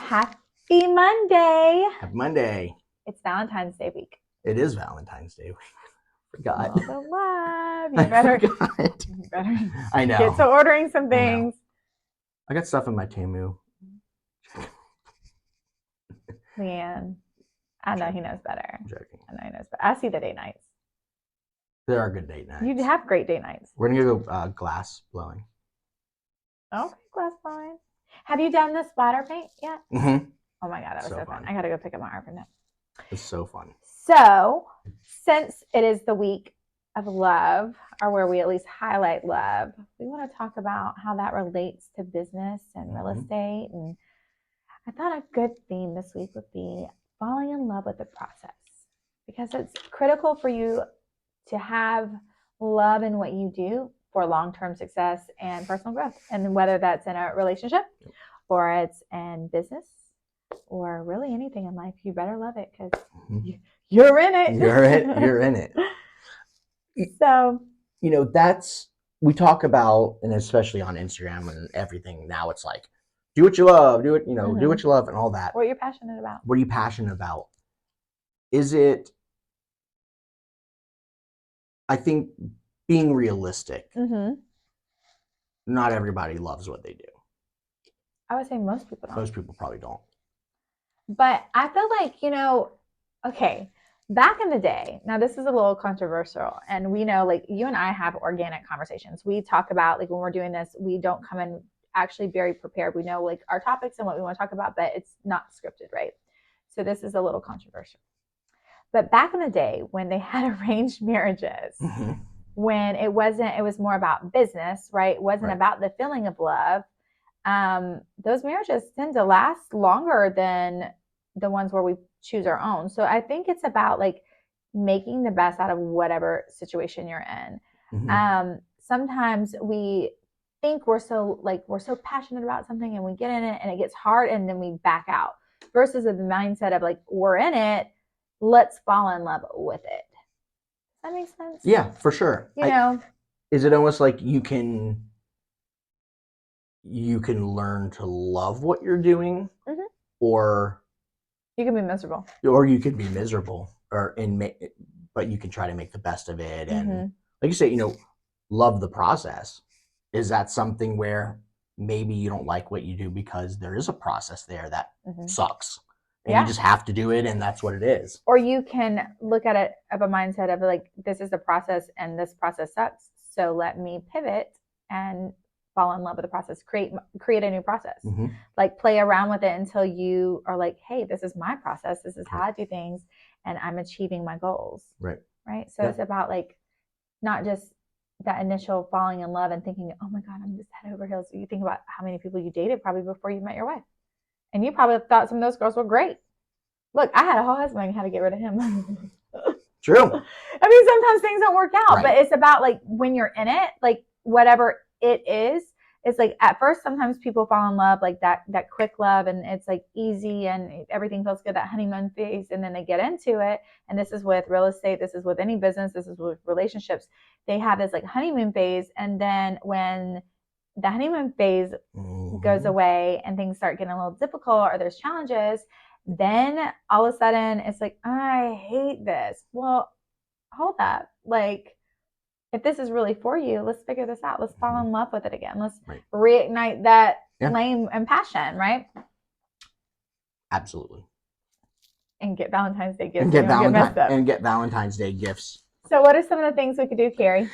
Happy Monday. Happy Monday. It's Valentine's Day week. It is Valentine's Day week. Forgot. All the love. You better, I know. get to ordering some things. I got stuff in my Temu. Leanne, I know he knows better. I'm joking. I know he knows better. I see the date nights. There are good date nights. You have great date nights. We're going to go glass blowing. Okay, glass blowing. Have you done the splatter paint yet? Mm-hmm. Oh my God, that was so fun. fun. I got to go pick up my art for that. It's so fun. So, since it is the week of love, or where we at least highlight love, we want to talk about how that relates to business and real estate. And I thought a good theme this week would be falling in love with the process, because it's critical for you to have love in what you do for long-term success and personal growth. And whether that's in a relationship or it's in business or really anything in life, you better love it, because you're in it. You're in it. So, we talk about, and especially on Instagram and everything now, it's like, do what you love, do what you love and all that. What you're passionate about. What are you passionate about? Is it, I think, being realistic. Not everybody loves what they do. I would say most people don't. Most people probably don't. But I feel like, okay, back in the day, now this is a little controversial, and we know, like, you and I have organic conversations. We talk about, like, when we're doing this, we don't come in actually very prepared. We know, like, our topics and what we want to talk about, but it's not scripted, right? So this is a little controversial. But back in the day, when they had arranged marriages, when it was more about business, right? It wasn't about the feeling of love. Those marriages tend to last longer than the ones where we choose our own. So I think it's about, like, making the best out of whatever situation you're in. Sometimes we think we're so passionate about something, and we get in it and it gets hard, and then we back out, versus the mindset of, like, we're in it, let's fall in love with it. Does that make sense? Yeah, for sure. Is it almost like you can learn to love what you're doing, or you can be miserable, but you can try to make the best of it. And like you say, love the process. Is that something where maybe you don't like what you do because there is a process there that sucks, and you just have to do it, and that's what it is? Or you can look at it of a mindset of, like, this is the process and this process sucks, so let me pivot and fall in love with the process, create a new process. Like, play around with it until you are like, hey, this is my process, this is how I do things, and I'm achieving my goals. Right. So it's about, like, not just that initial falling in love and thinking, oh my God, I'm just head over heels. You think about how many people you dated probably before you met your wife, and you probably thought some of those girls were great. Look, I had a whole husband, I had to get rid of him. True. I mean, sometimes things don't work out, but it's about, like, when you're in it, like, whatever it is, it's like, at first, sometimes people fall in love, like that quick love, and it's, like, easy and everything feels good, that honeymoon phase, and then they get into it. And this is with real estate, this is with any business, this is with relationships. They have this, like, honeymoon phase, and then when the honeymoon phase goes away and things start getting a little difficult, or there's challenges, then all of a sudden it's like, I hate this. Well, hold up. Like, if this is really for you, let's figure this out. Let's fall in love with it again. Let's reignite that flame and passion, right? Absolutely. And get Valentine's Day gifts. And get Valentine's Day gifts. So what are some of the things we could do, Carrie?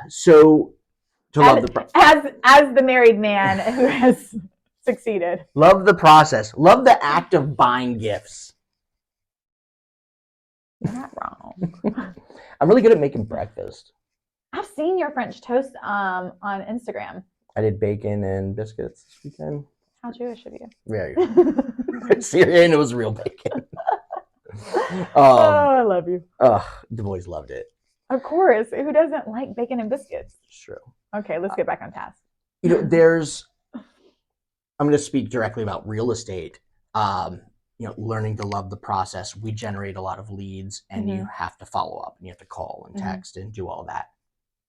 So, love as the married man who has succeeded. Love the process. Love the act of buying gifts. You're not wrong. I'm really good at making breakfast. I've seen your French toast on Instagram. I did bacon and biscuits this weekend. How Jewish of you. Very good. And it was real bacon. I love you. The boys loved it. Of course. Who doesn't like bacon and biscuits? It's true. Okay, let's get back on task. I'm going to speak directly about real estate. Learning to love the process. We generate a lot of leads, and you have to follow up, and you have to call and text and do all that.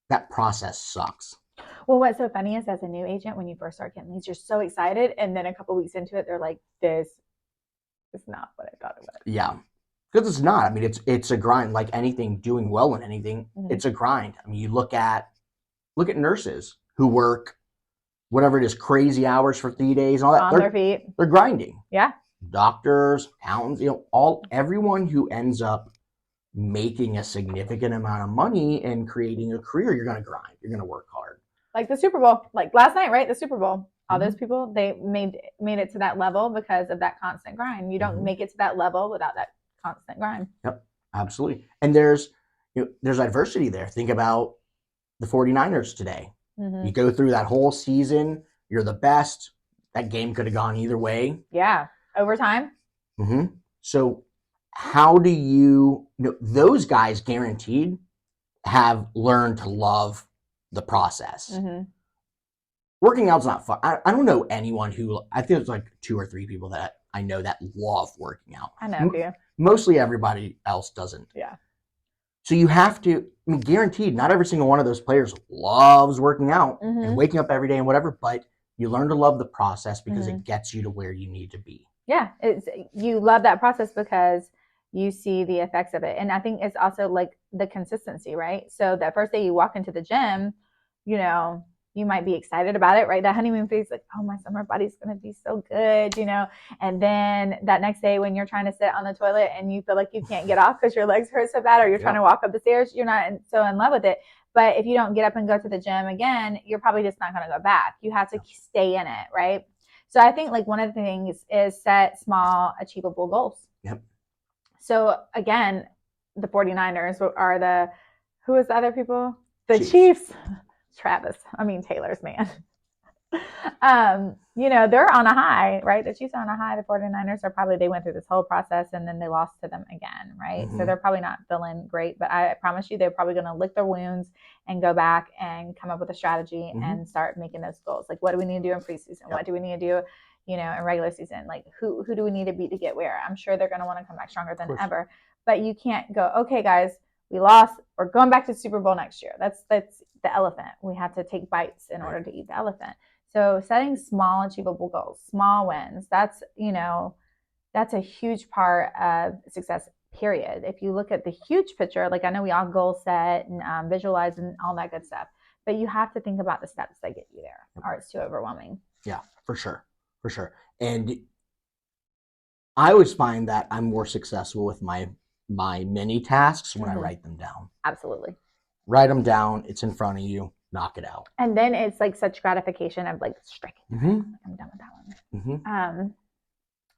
That process sucks. Well, what's so funny is as a new agent, when you first start getting these, you're so excited. And then a couple weeks into it, they're like, this is not what I thought it was. Yeah. Because it's not. I mean, it's a grind. Like anything, doing well in anything, it's a grind. I mean, you look at nurses who work whatever it is, crazy hours for 3 days and all that. On their feet. They're grinding. Yeah. Doctors, accountants, everyone who ends up making a significant amount of money and creating a career, you're going to grind. You're going to work hard. Like the Super Bowl, like last night, right? The Super Bowl. All those people, they made it to that level because of that constant grind. You don't make it to that level without that constant grind. Yep, absolutely. And there's adversity there. Think about the 49ers today. You go through that whole season, you're the best. That game could have gone either way. Yeah, overtime. So how do you know those guys guaranteed have learned to love the process? Working out's not fun. I don't know anyone who, I think there's like 2 or 3 people that I know that love working out. I know a few. Mostly everybody else doesn't. Yeah. So you have to, I mean, guaranteed, not every single one of those players loves working out and waking up every day and whatever, but you learn to love the process because it gets you to where you need to be. Yeah, you love that process because you see the effects of it. And I think it's also like the consistency, right? So that first day you walk into the gym, you might be excited about it, right? That honeymoon phase, like, oh, my summer body's going to be so good, And then that next day when you're trying to sit on the toilet and you feel like you can't get off because your legs hurt so bad, or you're trying to walk up the stairs, you're not so in love with it. But if you don't get up and go to the gym again, you're probably just not going to go back. You have to stay in it, right? So I think like one of the things is set small, achievable goals. Yep. So again, the 49ers are who is the other people? The Chiefs. Taylor's man. They're on a high, right? The Chiefs are on a high. The 49ers they went through this whole process and then they lost to them again, right? So they're probably not feeling great, but I promise you they're probably going to lick their wounds and go back and come up with a strategy and start making those goals. Like, what do we need to do in preseason? What do we need to do, in regular season? Like, who do we need to beat to get where? I'm sure they're going to want to come back stronger than ever, but you can't go, okay, guys, we lost. We're going back to the Super Bowl next year. That's the elephant. We have to take bites in order to eat the elephant. So setting small, achievable goals, small wins, that's a huge part of success, period. If you look at the huge picture, like I know we all goal set and visualize and all that good stuff, but you have to think about the steps that get you there or it's too overwhelming. Yeah, for sure. And I always find that I'm more successful with my mini tasks when I write them down. Absolutely. Write them down. It's in front of you. Knock it out. And then it's like such gratification of like striking. I'm done with that one.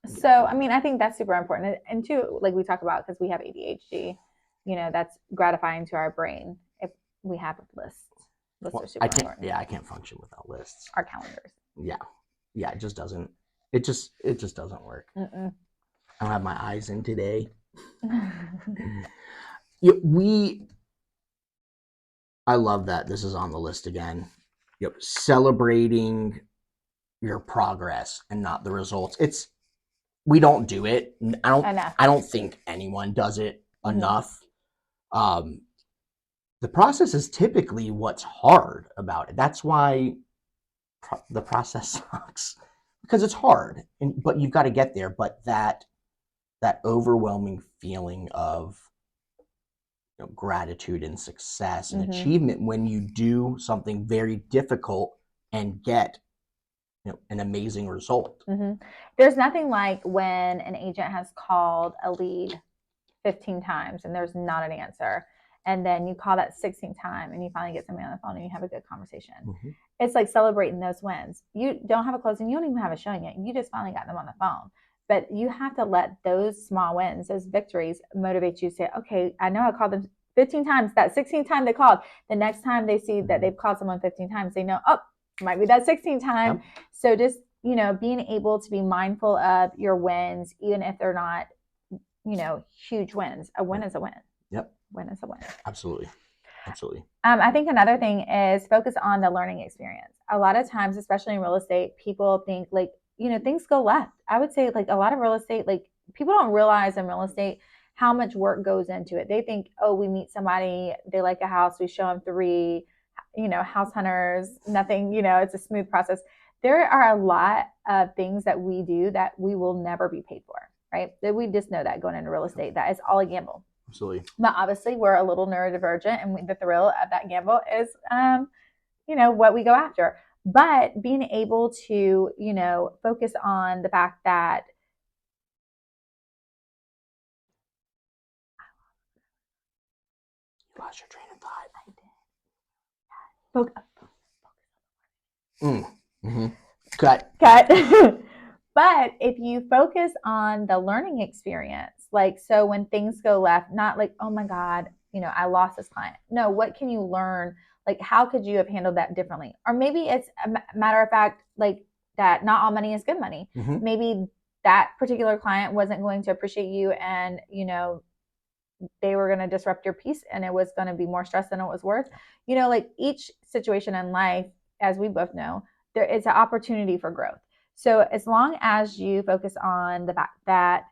So, I think that's super important. And too, like we talk about, because we have ADHD, that's gratifying to our brain if we have a list. Lists are super important. Yeah, I can't function without lists. Our calendars. Yeah, it just doesn't. It just doesn't work. I don't have my eyes in today. I love that this is on the list again. Celebrating your progress and not the results. We don't do it. I don't think anyone does it enough. The process is typically what's hard about it. That's why the process sucks, because it's hard, but you've got to get there. But that overwhelming feeling of gratitude and success and achievement when you do something very difficult and get an amazing result. There's nothing like when an agent has called a lead 15 times and there's not an answer, and then you call that 16th time and you finally get somebody on the phone and you have a good conversation. It's like celebrating those wins. You don't have a closing, you don't even have a showing yet, you just finally got them on the phone. But you have to let those small wins, those victories, motivate you to say, okay, I know I called them 15 times. That 16th time they called, the next time they see that they've called someone 15 times, they know, oh, it might be that 16th time. So just, being able to be mindful of your wins, even if they're not, huge wins. A win is a win. Win is a win. Absolutely. I think another thing is focus on the learning experience. A lot of times, especially in real estate, people think like, things go left. I would say like a lot of real estate, like people don't realize in real estate how much work goes into it. They think, oh, we meet somebody, they like a house, we show them 3, house hunters, nothing, it's a smooth process. There are a lot of things that we do that we will never be paid for, right? That we just know that going into real estate, that is all a gamble. Absolutely. But obviously we're a little neurodivergent, and the thrill of that gamble is, what we go after. But being able to, focus on the fact that you lost your train of thought. I did. Cut. But if you focus on the learning experience, so when things go left, not like, oh my God, I lost this client. No, what can you learn? How could you have handled that differently? Or maybe it's a matter of fact, that not all money is good money. Maybe that particular client wasn't going to appreciate you, and, they were going to disrupt your peace, and it was going to be more stress than it was worth. Each situation in life, as we both know, there is an opportunity for growth. So as long as you focus on the fact that,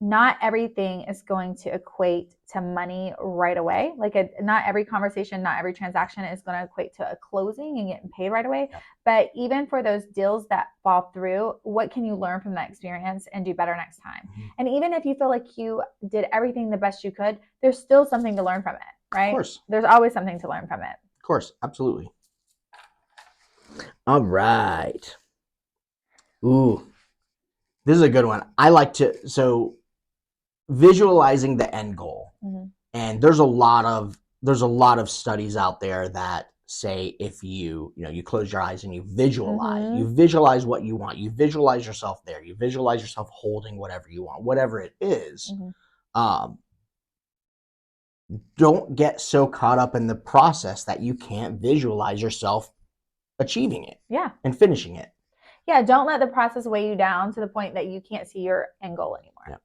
not everything is going to equate to money right away. Not every conversation, not every transaction is going to equate to a closing and getting paid right away. Yeah. But even for those deals that fall through, what can you learn from that experience and do better next time? And even if you feel like you did everything the best you could, there's still something to learn from it, right? Of course. There's always something to learn from it. Of course. Absolutely. All right. Ooh, this is a good one. I like to, visualizing the end goal. And there's a lot of studies out there that say if you close your eyes and you visualize what you want, you visualize yourself there, you visualize yourself holding whatever you want, whatever it is. Don't get so caught up in the process that you can't visualize yourself achieving it. Yeah. And finishing it. Yeah, don't let the process weigh you down to the point that you can't see your end goal anymore. Yeah.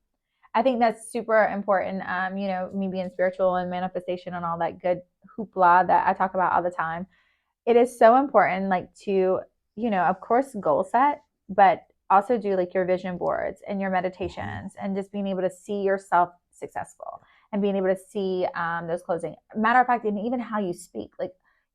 I think that's super important. Me being spiritual and manifestation and all that good hoopla that I talk about all the time. It is so important, to, of course, goal set, but also do your vision boards and your meditations and just being able to see yourself successful and being able to see those closing. Matter of fact, and even how you speak,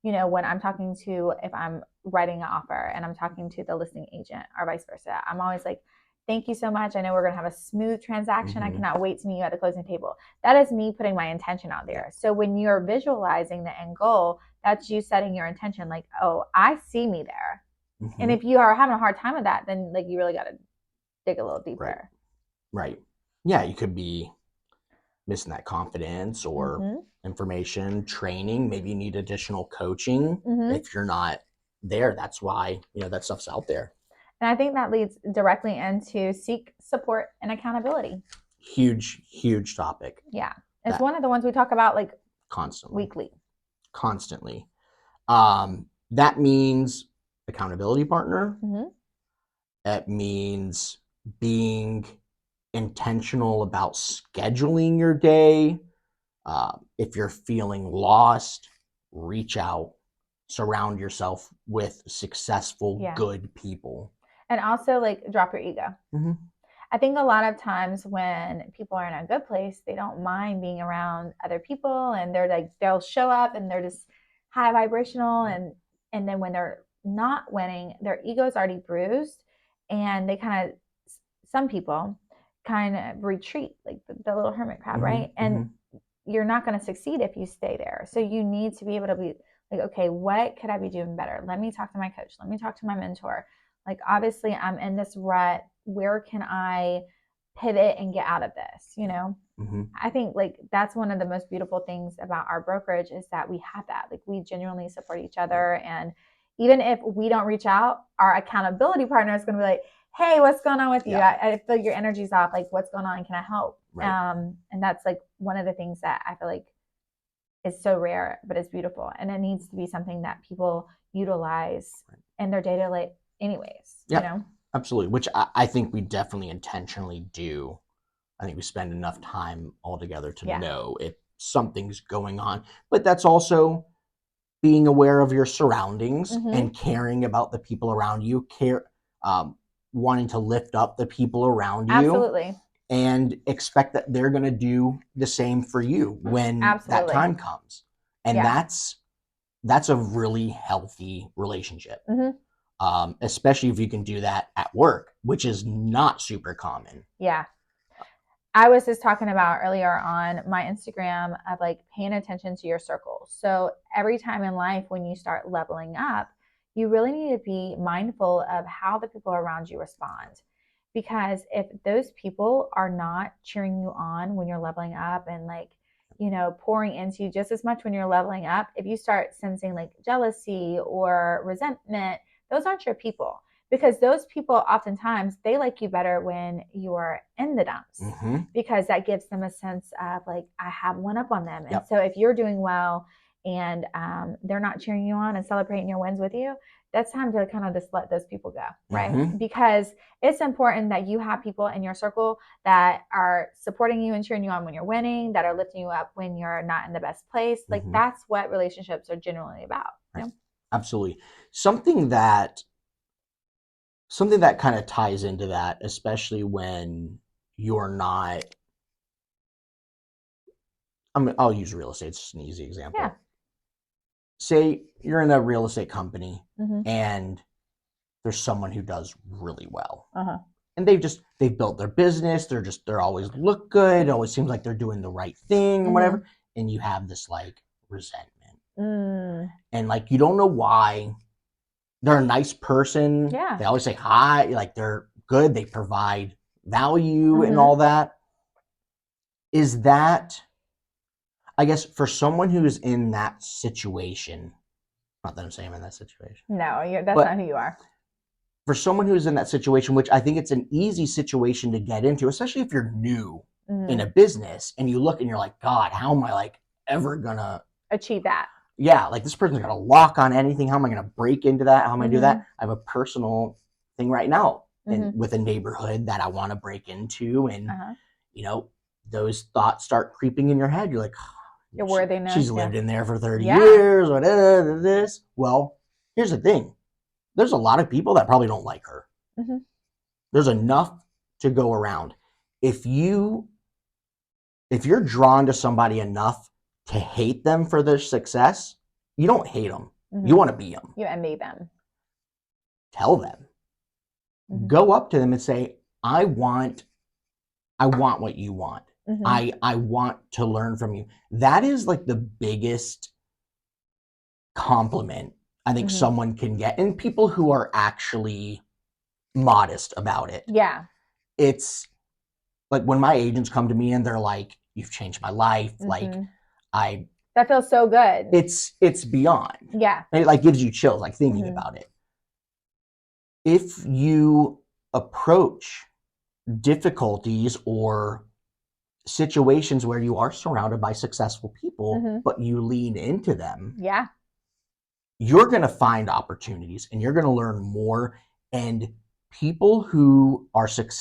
when I'm talking to, if I'm writing an offer and I'm talking to the listing agent or vice versa, I'm always like, thank you so much. I know we're going to have a smooth transaction. I cannot wait to meet you at the closing table. That is me putting my intention out there. So when you're visualizing the end goal, that's you setting your intention, oh, I see me there. And if you are having a hard time with that, then you really got to dig a little deeper. Right. Yeah, you could be missing that confidence or information, training. Maybe you need additional coaching. If you're not there, that's why, that stuff's out there. And I think that leads directly into seek support and accountability. Huge topic. Yeah. It's one of the ones we talk about constantly. Weekly. Constantly. That means accountability partner. That means being intentional about scheduling your day. If you're feeling lost, reach out. Surround yourself with successful, good people. And also drop your ego. I think a lot of times when people are in a good place, they don't mind being around other people, and they'll show up and they're just high vibrational, and then when they're not winning, their ego's already bruised, and they some people kind of retreat, the little hermit crab, right? And you're not going to succeed if you stay there. So you need to be able to be okay, what could I be doing better? Let me talk to my coach. Let me talk to my mentor. Obviously I'm in this rut. Where can I pivot and get out of this? I think that's one of the most beautiful things about our brokerage is that we have that. We genuinely support each other. And even if we don't reach out, our accountability partner is going to be like, hey, what's going on with you? I feel your energy's off. What's going on? Can I help? Right. And that's one of the things that I feel is so rare, but it's beautiful. And it needs to be something that people utilize in their day-to-day anyways. Absolutely. Which I think we definitely intentionally do. I think we spend enough time all together to know if something's going on. But that's also being aware of your surroundings and caring about the people around you, wanting to lift up the people around you. Absolutely. And expect that they're going to do the same for you when that time comes. And that's that's a really healthy relationship. Especially if you can do that at work, which is not super common. Yeah. I was just talking about earlier on my Instagram of like paying attention to your circle. So every time in life when you start leveling up, you really need to be mindful of how the people around you respond. Because if those people are not cheering you on when you're leveling up and like, pouring into you just as much when you're leveling up, if you start sensing like jealousy or resentment, those aren't your people, because those people oftentimes they like you better when you're in the dumps, because that gives them a sense of like, I have one up on them. And so if you're doing well and they're not cheering you on and celebrating your wins with you, that's time to kind of just let those people go, right? Because it's important that you have people in your circle that are supporting you and cheering you on when you're winning, that are lifting you up when you're not in the best place. Like that's what relationships are generally about. Right. Absolutely. Something that kind of ties into that, especially when you're not, I'll use real estate. It's just an easy example. Yeah. Say you're in a real estate company and there's someone who does really well. And they've built their business. They're always look good. It always seems like they're doing the right thing or whatever. And you have this like resentment. And like, you don't know why. They're a nice person. Yeah. They always say hi. Like, they're good. They provide value and all that. Is that, I guess, for someone who is in that situation, not that I'm saying I'm in that situation. No, that's not who you are. For someone who's in that situation, which I think it's an easy situation to get into, especially if you're new in a business and you look and you're like, God, how am I like ever gonna achieve that? Yeah, like this person's got a lock on anything. How am I going to break into that? How am I going to do that? I have a personal thing right now with a neighborhood that I want to break into. And, those thoughts start creeping in your head. You're like, your worthiness. She's lived in there for 30 years, whatever this. Well, here's the thing. There's a lot of people that probably don't like her. There's enough to go around. If you're drawn to somebody enough to hate them for their success, you don't hate them. You want to be them. You envy them. Tell them. Go up to them and say, I want what you want. I want to learn from you. That is like the biggest compliment I think someone can get. And people who are actually modest about it. Yeah. It's like when my agents come to me and they're like, you've changed my life. Like, that feels so good. It's beyond. Yeah. It like gives you chills, like thinking about it. If you approach difficulties or situations where you are surrounded by successful people, but you lean into them, you're going to find opportunities and you're going to learn more. And people who are successful